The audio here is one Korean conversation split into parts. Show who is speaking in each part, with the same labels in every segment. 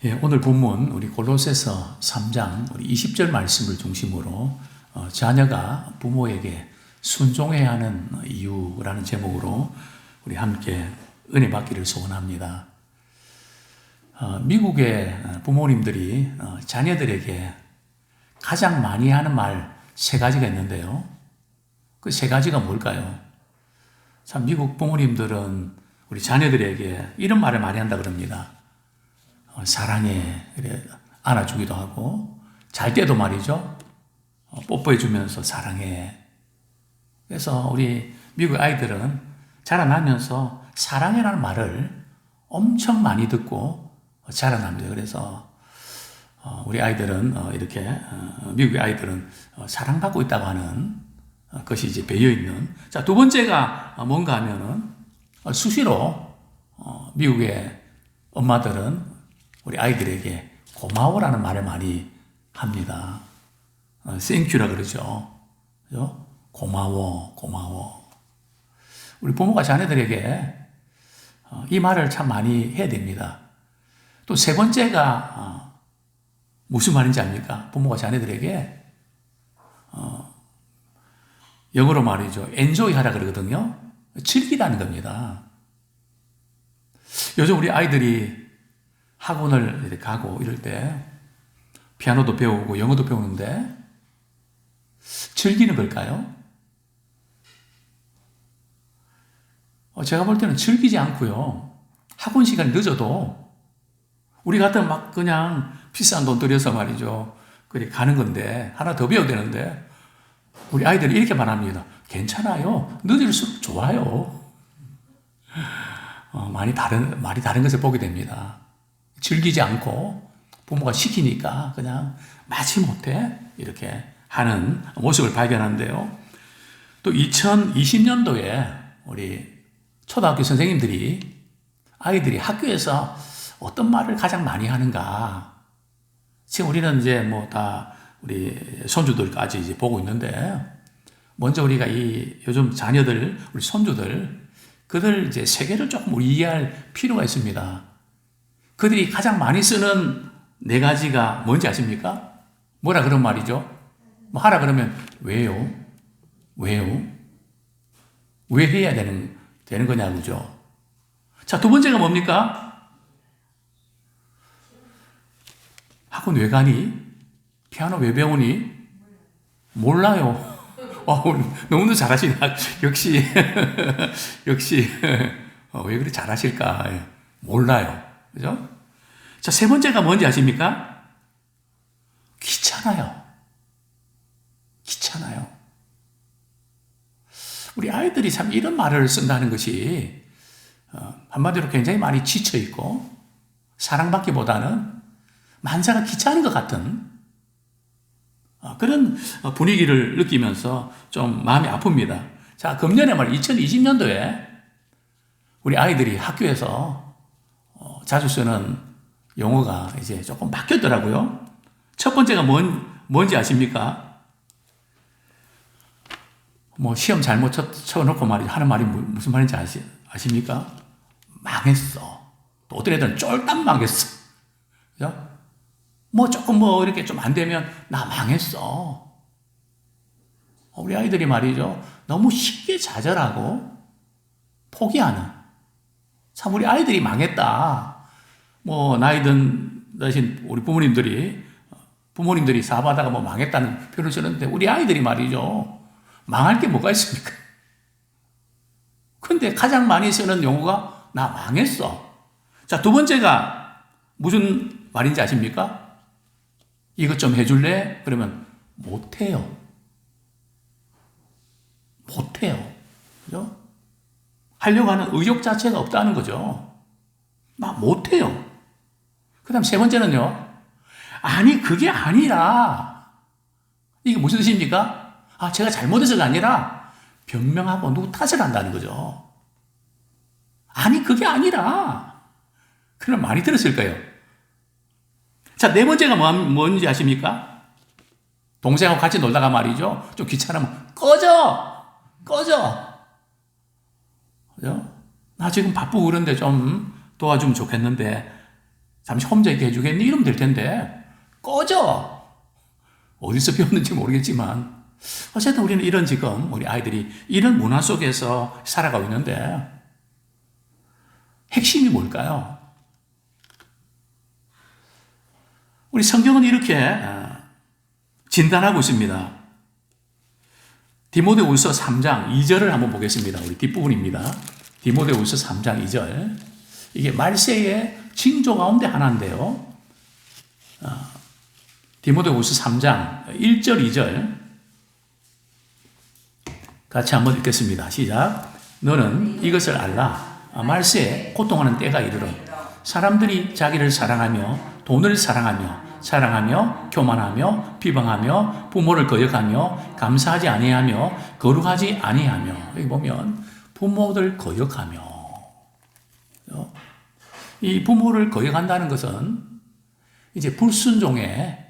Speaker 1: 예, 오늘 본문 우리 골로새서 3장 우리 20절 말씀을 중심으로 자녀가 부모에게 순종해야 하는 이유라는 제목으로 우리 함께 은혜 받기를 소원합니다. 미국의 부모님들이 자녀들에게 가장 많이 하는 말 세 가지가 있는데요. 그 세 가지가 뭘까요? 참 미국 부모님들은 우리 자녀들에게 이런 말을 많이 한다 그럽니다. 사랑해, 이래 안아주기도 하고, 잘 때도 말이죠. 뽀뽀해주면서 사랑해. 그래서 우리 미국 아이들은 자라나면서 사랑해라는 말을 엄청 많이 듣고 자라납니다. 그래서 우리 아이들은 이렇게 미국의 아이들은 사랑받고 있다고 하는 것이 이제 배어 있는. 자, 두 번째가 뭔가 하면은 수시로 미국의 엄마들은 우리 아이들에게 고마워라는 말을 많이 합니다. 땡큐라 그러죠. 그죠? 고마워, 고마워. 우리 부모가 자녀들에게 이 말을 참 많이 해야 됩니다. 또 세 번째가 무슨 말인지 압니까? 부모가 자녀들에게 영어로 말이죠. enjoy 하라 그러거든요. 즐기라는 겁니다. 요즘 우리 아이들이 학원을 가고 이럴 때 피아노도 배우고 영어도 배우는데 즐기는 걸까요? 제가 볼 때는 즐기지 않고요. 학원 시간이 늦어도 우리 같으면 막 그냥 비싼 돈 들여서 말이죠. 그래 가는 건데 하나 더 배워야 되는데 우리 아이들이 이렇게 말합니다. 괜찮아요. 늦을수록 좋아요. 말이 다른 것을 보게 됩니다. 즐기지 않고 부모가 시키니까 그냥 마지못해 이렇게 하는 모습을 발견하는데요. 또 2020년도에 우리 초등학교 선생님들이 아이들이 학교에서 어떤 말을 가장 많이 하는가. 지금 우리는 이제 뭐 다 우리 손주들까지 이제 보고 있는데 먼저 우리가 이 요즘 자녀들, 우리 손주들 그들 이제 세계를 조금 우리 이해할 필요가 있습니다. 그들이 가장 많이 쓰는 네 가지가 뭔지 아십니까? 뭐라 그런 말이죠? 뭐 하라 그러면 왜요? 왜요? 왜 해야 되는 거냐고죠. 자, 두 번째가 뭡니까? 학원 왜 가니? 피아노 왜 배우니? 몰라요. 너무도 잘하시나? 역시, 역시, 왜 그리 잘하실까? 몰라요. 그죠? 자, 세 번째가 뭔지 아십니까? 귀찮아요. 귀찮아요. 우리 아이들이 참 이런 말을 쓴다는 것이 한마디로 굉장히 많이 지쳐있고 사랑받기보다는 만사가 귀찮은 것 같은 그런 분위기를 느끼면서 좀 마음이 아픕니다. 자, 금년에 말 2020년도에 우리 아이들이 학교에서 자주 쓰는 용어가 이제 조금 바뀌었더라고요. 첫 번째가 뭔지 아십니까? 뭐 시험 잘못 쳐놓고 하는 말이 무슨 말인지 아십니까? 망했어. 또 어떤 애들은 쫄딱 망했어. 그죠? 뭐 조금 뭐 이렇게 좀 안 되면 나 망했어. 우리 아이들이 말이죠. 너무 쉽게 좌절하고 포기하는. 참 우리 아이들이 망했다. 뭐 나이 드신 우리 부모님들이 사업하다가 뭐 망했다는 표현을 쓰는데 우리 아이들이 말이죠. 망할 게 뭐가 있습니까? 근데 가장 많이 쓰는 용어가 나 망했어. 자, 두 번째가 무슨 말인지 아십니까? 이것 좀 해줄래? 그러면 못해요. 못해요. 그죠? 하려고 하는 의욕 자체가 없다는 거죠. 막 못해요. 그 다음 세 번째는요. 아니, 그게 아니라. 이게 무슨 뜻입니까? 제가 잘못해서가 아니라 변명하고 누구 탓을 한다는 거죠. 아니, 그게 아니라. 그럼 많이 들었을 거예요. 자, 네 번째가 뭔지 아십니까? 동생하고 같이 놀다가 말이죠. 좀 귀찮으면 꺼져! 그죠? 나 지금 바쁘고 그런데 좀 도와주면 좋겠는데 잠시 혼자 있게 해주겠니? 이러면 될 텐데 꺼져! 어디서 배웠는지 모르겠지만 어쨌든 우리는 이런 지금 우리 아이들이 이런 문화 속에서 살아가고 있는데 핵심이 뭘까요? 우리 성경은 이렇게 진단하고 있습니다. 디모데후서 3장 2절을 한번 보겠습니다. 우리 뒷부분입니다. 디모데후서 3장 2절. 이게 말세의 징조 가운데 하나인데요. 디모데후서 3장 1절 2절 같이 한번 읽겠습니다. 시작. 너는 이것을 알라. 말세에 고통하는 때가 이르러 사람들이 자기를 사랑하며 돈을 사랑하며 교만하며 비방하며 부모를 거역하며 감사하지 아니하며 거룩하지 아니하며. 여기 보면 부모들 거역하며, 이 부모를 거역한다는 것은 이제 불순종의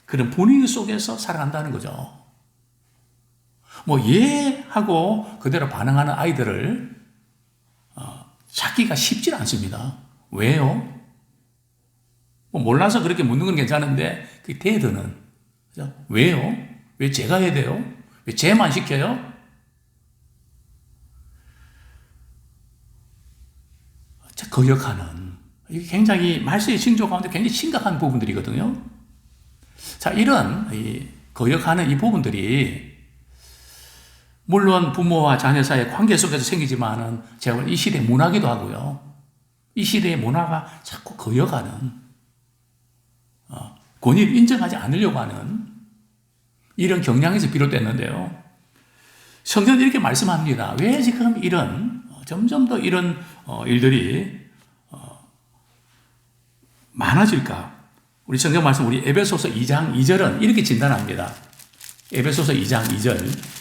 Speaker 1: 그런 분위기 속에서 살아간다는 거죠. 뭐 예 하고 그대로 반응하는 아이들을 찾기가 쉽지 않습니다. 왜요? 뭐 몰라서 그렇게 묻는 건 괜찮은데 그 대드는 왜요? 왜 제가 해야 돼요? 왜 쟤만 시켜요? 거역하는, 이게 굉장히 말세의 징조 가운데 굉장히 심각한 부분들이거든요. 자, 이런 거역하는 이 부분들이 물론 부모와 자녀 사이의 관계 속에서 생기지만은 제가 이 시대의 문화기도 하고요. 이 시대의 문화가 자꾸 거역하는, 권위를 인정하지 않으려고 하는 이런 경향에서 비롯됐는데요. 성경은 이렇게 말씀합니다. 왜 지금 점점 더 이런 일들이 많아질까? 우리 성경 말씀, 우리 에베소서 2장 2절은 이렇게 진단합니다. 에베소서 2장 2절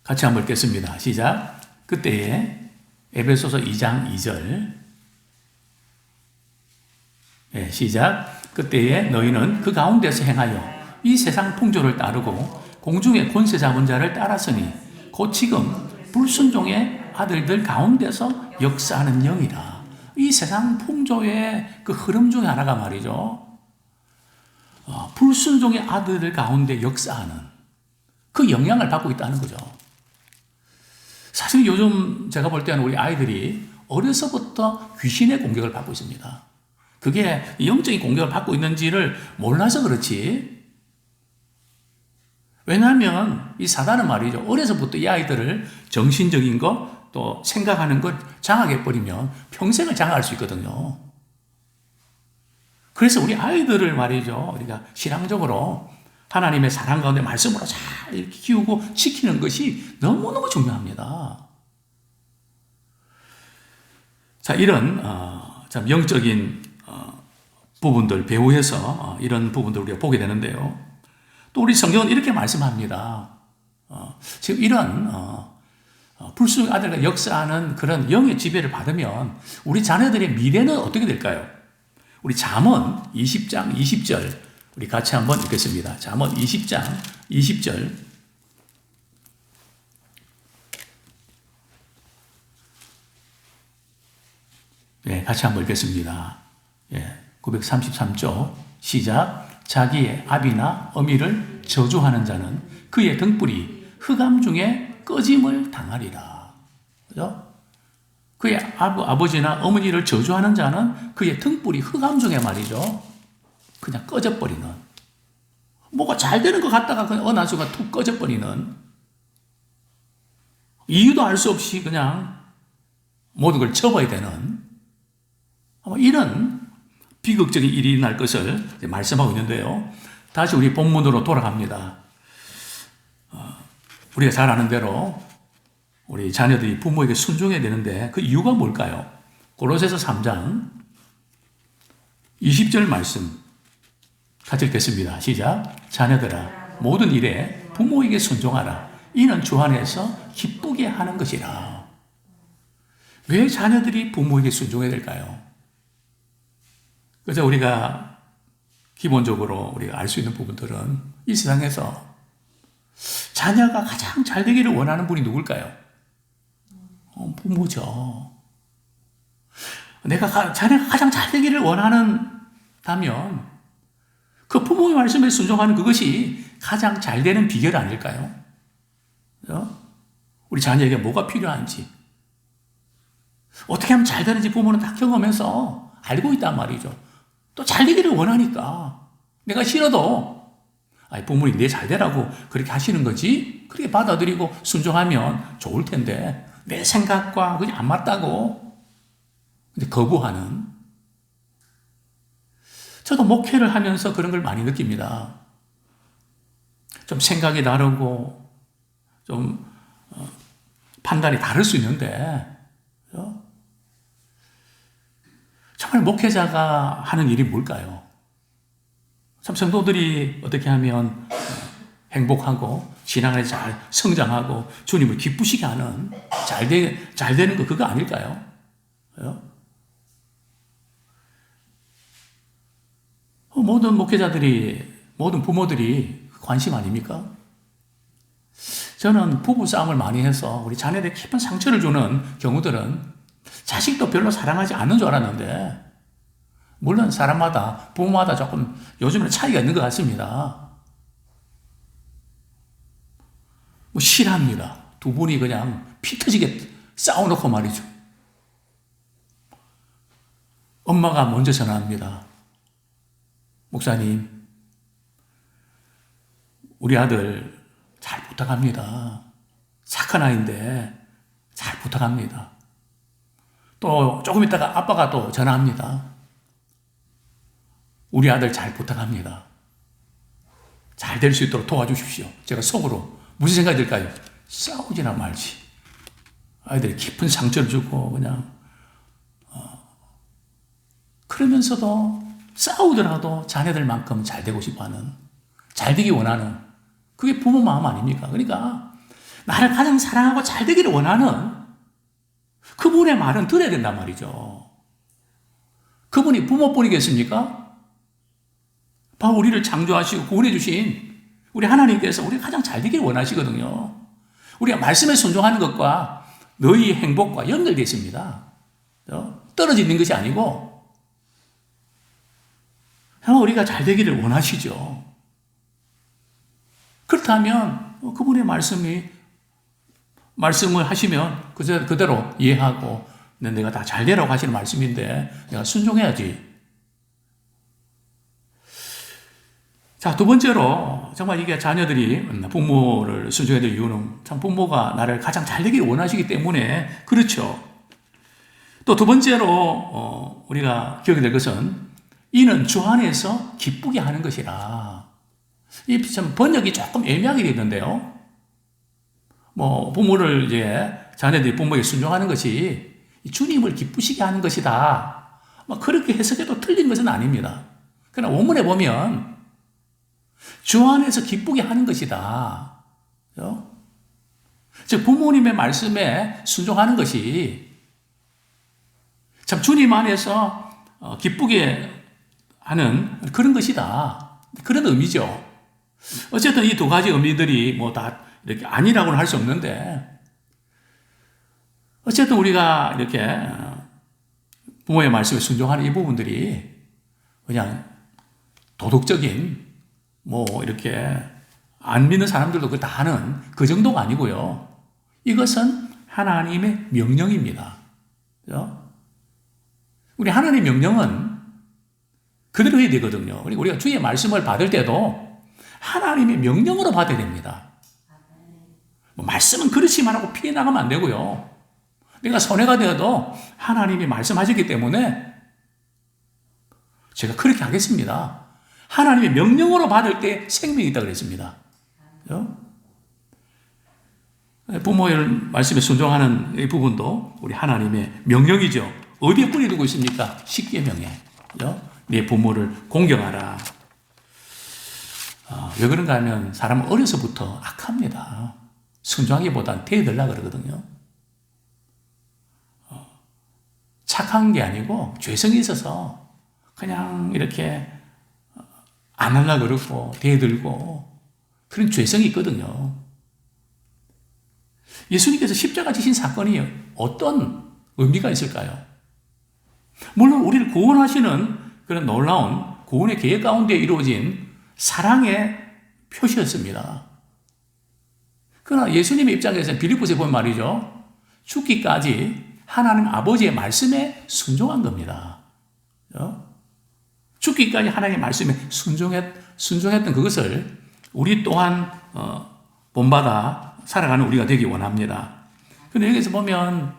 Speaker 1: 같이 한번 읽겠습니다. 시작. 그때에 에베소서 2장 2절 시작. 그때에 너희는 그 가운데서 행하여 이 세상 풍조를 따르고 공중의 권세 잡은 자를 따랐으니 곧 지금 불순종의 아들들 가운데서 역사하는 영이라. 이 세상 풍조의 그 흐름 중에 하나가 말이죠. 불순종의 아들들 가운데 역사하는 그 영향을 받고 있다는 거죠. 사실 요즘 제가 볼 때는 우리 아이들이 어려서부터 귀신의 공격을 받고 있습니다. 그게 영적인 공격을 받고 있는지를 몰라서 그렇지. 왜냐하면 이 사단은 말이죠. 어려서부터 이 아이들을 정신적인 것, 또 생각하는 것 장악해버리면 평생을 장악할 수 있거든요. 그래서 우리 아이들을 말이죠. 우리가 신앙적으로 하나님의 사랑 가운데 말씀으로 잘 이렇게 키우고 지키는 것이 너무너무 중요합니다. 자, 이런 참 영적인 부분들 배후에서 이런 부분들 우리가 보게 되는데요. 또 우리 성경은 이렇게 말씀합니다. 지금 이런 불순종의 아들과 역사하는 그런 영의 지배를 받으면 우리 자녀들의 미래는 어떻게 될까요? 우리 잠언 20장 20절 우리 같이 한번 읽겠습니다. 잠언 20장 20절 같이 한번 읽겠습니다. 933조 시작. 자기의 아비나 어미를 저주하는 자는 그의 등불이 흑암 중에 꺼짐을 당하리라. 그죠? 그의 아버지나 어머니를 저주하는 자는 그의 등불이 흑암 중에 말이죠. 그냥 꺼져버리는. 뭐가 잘 되는 것 같다가 그냥 어느 순간 툭 꺼져버리는. 이유도 알 수 없이 그냥 모든 걸 접어야 되는 이런 비극적인 일이 일어날 것을 말씀하고 있는데요. 다시 우리 본문으로 돌아갑니다. 우리가 잘 아는 대로 우리 자녀들이 부모에게 순종해야 되는데 그 이유가 뭘까요? 고로새서 3장 20절 말씀 같이 읽겠습니다. 시작. 자녀들아 모든 일에 부모에게 순종하라. 이는 주 안에서 기쁘게 하는 것이라. 왜 자녀들이 부모에게 순종해야 될까요? 그래서 우리가 기본적으로 우리가 알 수 있는 부분들은 이 세상에서 자녀가 가장 잘 되기를 원하는 분이 누굴까요? 부모죠. 자네가 가장 잘 되기를 원한다면 그 부모의 말씀에 순종하는 그것이 가장 잘 되는 비결 아닐까요? 우리 자녀에게 뭐가 필요한지, 어떻게 하면 잘 되는지 부모는 다 경험해서 알고 있단 말이죠. 또 잘 되기를 원하니까. 내가 싫어도 부모님 내 잘 되라고 그렇게 하시는 거지, 그렇게 받아들이고 순종하면 좋을 텐데 내 생각과 그게 안 맞다고 근데 거부하는. 저도 목회를 하면서 그런 걸 많이 느낍니다. 좀 생각이 다르고 좀 판단이 다를 수 있는데 정말 목회자가 하는 일이 뭘까요? 참 성도들이 어떻게 하면 행복하고 신앙에 잘 성장하고 주님을 기쁘시게 하는 잘 되는 거 그거 아닐까요? 모든 목회자들이, 모든 부모들이 관심 아닙니까? 저는 부부 싸움을 많이 해서 우리 자녀들에게 깊은 상처를 주는 경우들은 자식도 별로 사랑하지 않는 줄 알았는데, 물론 사람마다, 부모마다 조금 요즘에는 차이가 있는 것 같습니다. 싫어합니다. 두 분이 그냥 피 터지게 싸워놓고 말이죠. 엄마가 먼저 전화합니다. 목사님, 우리 아들 잘 부탁합니다. 착한 아이인데 잘 부탁합니다. 또 조금 있다가 아빠가 또 전화합니다. 우리 아들 잘 부탁합니다. 잘 될 수 있도록 도와주십시오. 제가 속으로 무슨 생각이 들까요? 싸우지나 말지. 아이들이 깊은 상처를 주고 그냥 그러면서도 싸우더라도 자녀들만큼 잘 되고 싶어하는, 잘 되기 원하는, 그게 부모 마음 아닙니까? 그러니까 나를 가장 사랑하고 잘 되기를 원하는 그분의 말은 들어야 된단 말이죠. 그분이 부모뿐이겠습니까? 바로 우리를 창조하시고 구원해 주신 우리 하나님께서 우리가 가장 잘 되기를 원하시거든요. 우리가 말씀에 순종하는 것과 너희의 행복과 연결되어 있습니다. 떨어져 있는 것이 아니고 우리가 잘 되기를 원하시죠. 그렇다면 그분의 말씀을 하시면 그대로 이해하고 내가 다 잘 되라고 하시는 말씀인데 내가 순종해야지. 자, 두 번째로 정말 이게 자녀들이 부모를 순종해야 될 이유는 참 부모가 나를 가장 잘 되기를 원하시기 때문에 그렇죠. 또 두 번째로 우리가 기억해야 될 것은 이는 주 안에서 기쁘게 하는 것이라. 이 참 번역이 조금 애매하게 되는데요. 부모를 자녀들이 부모에게 순종하는 것이 주님을 기쁘시게 하는 것이다. 그렇게 해석해도 틀린 것은 아닙니다. 그러나 원문에 보면 주 안에서 기쁘게 하는 것이다. 즉 부모님의 말씀에 순종하는 것이 참 주님 안에서 기쁘게 하는 그런 것이다. 그런 의미죠. 어쨌든 이 두 가지 의미들이 다 이렇게 아니라고는 할 수 없는데, 어쨌든 우리가 이렇게 부모의 말씀에 순종하는 이 부분들이 그냥 도덕적인 이렇게 안 믿는 사람들도 그거 다 하는 그 정도가 아니고요. 이것은 하나님의 명령입니다. 그죠? 우리 하나님의 명령은 그대로 해야 되거든요. 우리가 주의 말씀을 받을 때도 하나님의 명령으로 받아야 됩니다. 말씀은 그렇지만 하고 피해 나가면 안 되고요. 내가 손해가 되어도 하나님이 말씀하셨기 때문에 제가 그렇게 하겠습니다. 하나님의 명령으로 받을 때 생명이 있다고 그랬습니다. 그렇죠? 부모의 말씀에 순종하는 이 부분도 우리 하나님의 명령이죠. 어디에 뿌리 두고 있습니까? 십계명에. 그렇죠? 네 부모를 공경하라. 왜 그런가 하면 사람은 어려서부터 악합니다. 순종하기보단 대들라 그러거든요. 착한 게 아니고 죄성이 있어서 그냥 이렇게 안 하려고 그러고 대들고 그런 죄성이 있거든요. 예수님께서 십자가 지신 사건이 어떤 의미가 있을까요? 물론 우리를 구원하시는 그런 놀라운 구원의 계획 가운데 이루어진 사랑의 표시였습니다. 그러나 예수님의 입장에서 빌립보서에 보면 말이죠. 죽기까지 하나님 아버지의 말씀에 순종한 겁니다. 죽기까지 하나님의 말씀에 순종했던 그것을 우리 또한 본받아 살아가는 우리가 되기 원합니다. 그런데 여기서 보면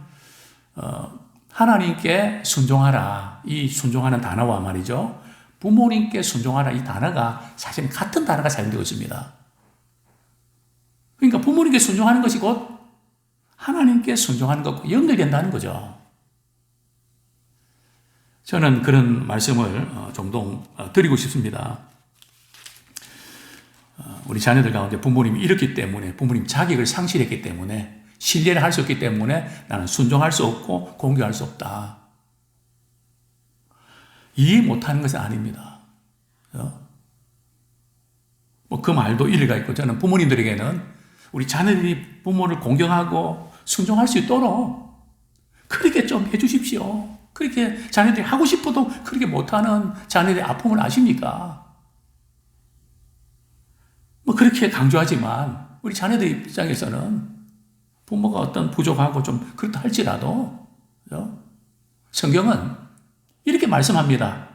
Speaker 1: 하나님께 순종하라, 이 순종하는 단어와 말이죠, 부모님께 순종하라, 이 단어가 사실 같은 단어가 사용되고 있습니다. 그러니까 부모님께 순종하는 것이 곧 하나님께 순종하는 것과 연결된다는 거죠. 저는 그런 말씀을 종종 드리고 싶습니다. 우리 자녀들 가운데 부모님이 이렇기 때문에, 부모님 자격을 상실했기 때문에, 신뢰를 할 수 없기 때문에 나는 순종할 수 없고 공경할 수 없다. 이해 못하는 것은 아닙니다. 뭐 그 말도 일리가 있고, 저는 부모님들에게는 우리 자녀들이 부모를 공경하고 순종할 수 있도록 그렇게 좀 해주십시오. 그렇게 자녀들이 하고 싶어도 그렇게 못하는 자녀들의 아픔을 아십니까? 뭐 그렇게 강조하지만 우리 자녀들 입장에서는 부모가 어떤 부족하고 좀 그렇다 할지라도 성경은 이렇게 말씀합니다.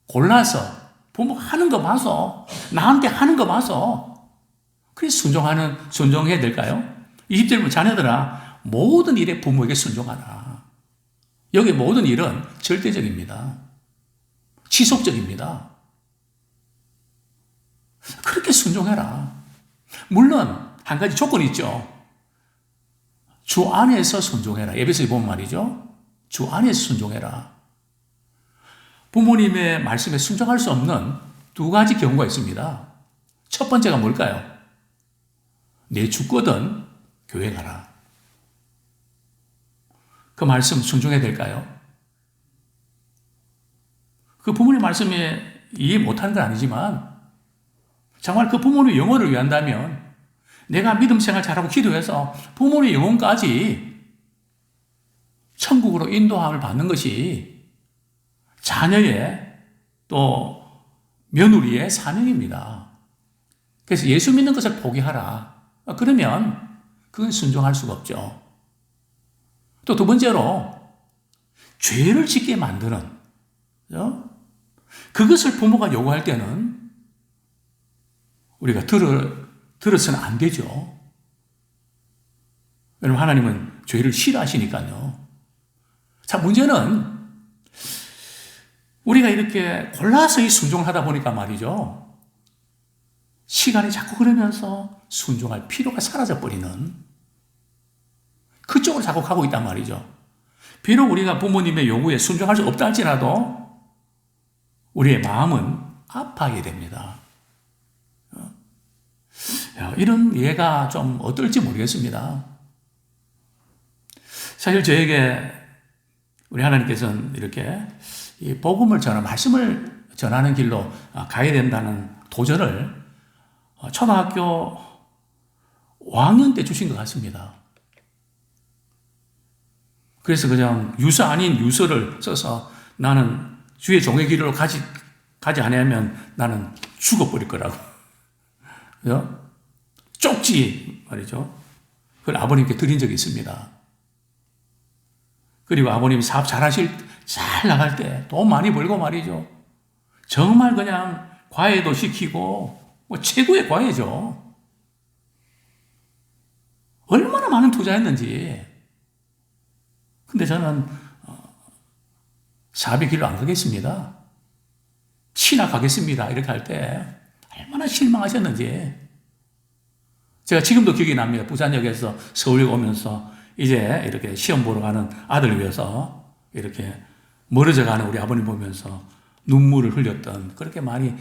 Speaker 1: 골라서 부모가 하는 거 봐서, 나한테 하는 거 봐서 그래서 순종해야 될까요? 20절 보면 자녀들아 모든 일에 부모에게 순종하라. 여기 모든 일은 절대적입니다. 지속적입니다. 그렇게 순종해라. 물론 한 가지 조건이 있죠. 주 안에서 순종해라. 에베소에 보면 말이죠. 주 안에서 순종해라. 부모님의 말씀에 순종할 수 없는 두 가지 경우가 있습니다. 첫 번째가 뭘까요? 내 죽거든 교회 가라. 그 말씀 순종해야 될까요? 그 부모님 말씀에 이해 못하는 건 아니지만 정말 그 부모님의 영혼을 위한다면 내가 믿음 생활 잘하고 기도해서 부모님의 영혼까지 천국으로 인도함을 받는 것이 자녀의 또 며느리의 사명입니다. 그래서 예수 믿는 것을 포기하라. 그러면 그건 순종할 수가 없죠. 또 두 번째로 죄를 짓게 만드는 그것을 부모가 요구할 때는 우리가 들어서는 안 되죠. 왜냐하면 하나님은 죄를 싫어하시니까요. 자, 문제는 우리가 이렇게 골라서 이 순종을 하다 보니까 말이죠. 시간이 자꾸 흐르면서 순종할 필요가 사라져버리는 그쪽으로 자꾸 가고 있단 말이죠. 비록 우리가 부모님의 요구에 순종할 수 없다 할지라도 우리의 마음은 아파하게 됩니다. 이런 예가 좀 어떨지 모르겠습니다. 사실 저에게 우리 하나님께서는 이렇게 이 복음을 말씀을 전하는 길로 가야 된다는 도전을 초등학교 5학년 때 주신 것 같습니다. 그래서 그냥 유서 아닌 유서를 써서 나는 주의 종의 길로 가지 않으면 나는 죽어버릴 거라고. 쪽지 말이죠. 그걸 아버님께 드린 적이 있습니다. 그리고 아버님이 사업 잘 나갈 때 돈 많이 벌고 말이죠. 정말 그냥 과외도 시키고 뭐 최고의 과외죠. 얼마나 많은 투자했는지. 근데 저는 사업의 길로 안 가겠습니다. 치나 가겠습니다. 이렇게 할 때 얼마나 실망하셨는지. 제가 지금도 기억이 납니다. 부산역에서 서울에 오면서 이제 이렇게 시험 보러 가는 아들을 위해서 이렇게 멀어져 가는 우리 아버님 보면서 눈물을 흘렸던, 그렇게 많이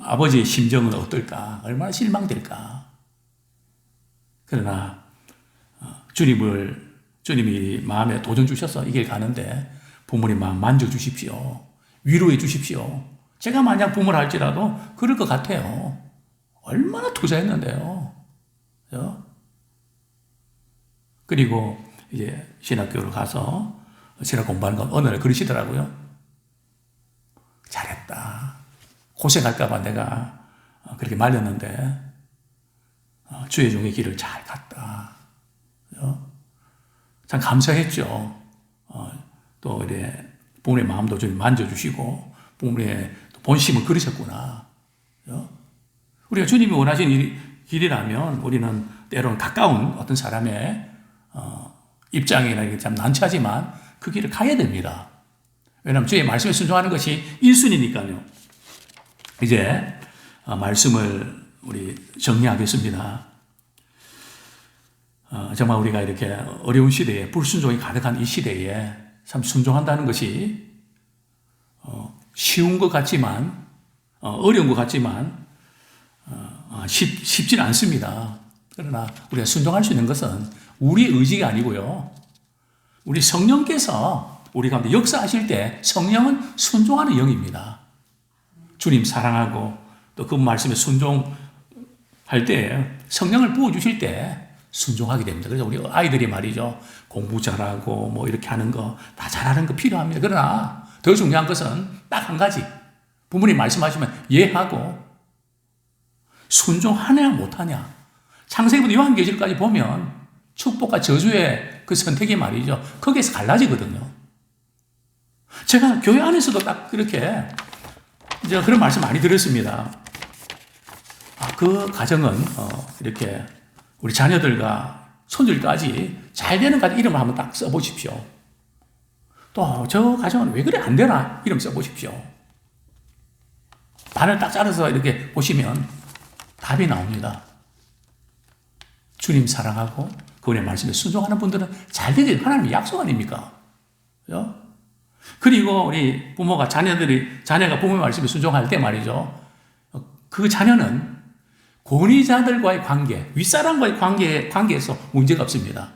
Speaker 1: 아버지의 심정은 어떨까? 얼마나 실망될까? 그러나 주님이 마음에 도전 주셔서 이 길 가는데 부모님 마음 만져주십시오. 위로해 주십시오. 제가 만약 부모를 할지라도 그럴 것 같아요. 얼마나 투자했는데요. 그리고 이제 신학교를 가서 제가 공부하는 건 어느 날 그러시더라고요. 잘했다. 고생할까봐 내가 그렇게 말렸는데 주의 종의 길을 잘 갔다. 참 감사했죠. 또 이래 부모의 마음도 좀 만져주시고 부모의 본심을 그러셨구나. 우리가 주님이 원하시는 길이라면 우리는 때로는 가까운 어떤 사람의 입장이나 참 난처하지만 그 길을 가야 됩니다. 왜냐하면 주의 말씀에 순종하는 것이 1순위니까요. 이제 말씀을 우리 정리하겠습니다. 정말 우리가 이렇게 어려운 시대에 불순종이 가득한 이 시대에 참 순종한다는 것이 쉬운 것 같지만 어려운 것 같지만 쉽지는 않습니다. 그러나 우리가 순종할 수 있는 것은 우리의 의지가 아니고요. 우리 성령께서 우리 가운데 역사하실 때 성령은 순종하는 영입니다. 주님 사랑하고 또 그 말씀에 순종할 때 성령을 부어주실 때 순종하게 됩니다. 그래서 우리 아이들이 말이죠. 공부 잘하고 뭐 이렇게 하는 거 다 잘하는 거 필요합니다. 그러나 더 중요한 것은 딱 한 가지. 부모님 말씀하시면 예하고 순종하냐 못하냐. 창세기부터 요한계시록까지 보면 축복과 저주의 그 선택이 말이죠. 거기에서 갈라지거든요. 제가 교회 안에서도 딱 그렇게 이제 그런 말씀 많이 들었습니다. 그 가정은 이렇게 우리 자녀들과 손들까지 잘 되는 가정 이름을 한번 딱 써보십시오. 또 저 가정은 왜 그래 안 되나 이름 써보십시오. 반을 딱 자르서 이렇게 보시면 답이 나옵니다. 주님 사랑하고 그분의 말씀에 순종하는 분들은 잘 되게 하나님의 약속 아닙니까? 그죠? 그리고 우리 부모가 자녀가 부모의 말씀에 순종할 때 말이죠. 그 자녀는 권위자들과의 관계, 윗사람과의 관계에서 문제가 없습니다.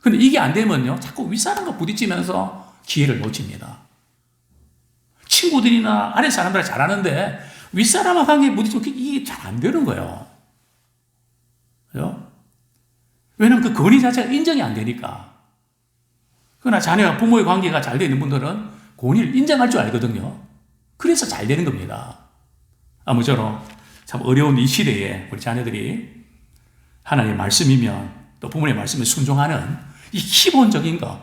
Speaker 1: 근데 이게 안 되면요. 자꾸 윗사람과 부딪히면서 기회를 놓칩니다. 친구들이나 아래 사람들이 잘하는데 윗사람과 관계에 부딪히면 이게 잘 안 되는 거예요. 그죠? 왜냐하면 그 권위 자체가 인정이 안 되니까. 그러나 자녀와 부모의 관계가 잘 되는 분들은 권위를 인정할 줄 알거든요. 그래서 잘 되는 겁니다. 아무쪼록 참 어려운 이 시대에 우리 자녀들이 하나님의 말씀이면 또 부모의 말씀에 순종하는 이 기본적인 것.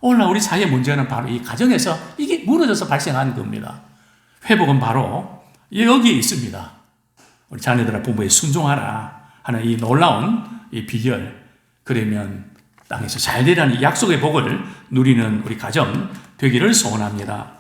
Speaker 1: 오늘날 우리 사회의 문제는 바로 이 가정에서 이게 무너져서 발생하는 겁니다. 회복은 바로 여기에 있습니다. 우리 자녀들아 부모에 순종하라 하는 이 놀라운 이 비결. 그러면 땅에서 잘 되라는 이 약속의 복을 누리는 우리 가정 되기를 소원합니다.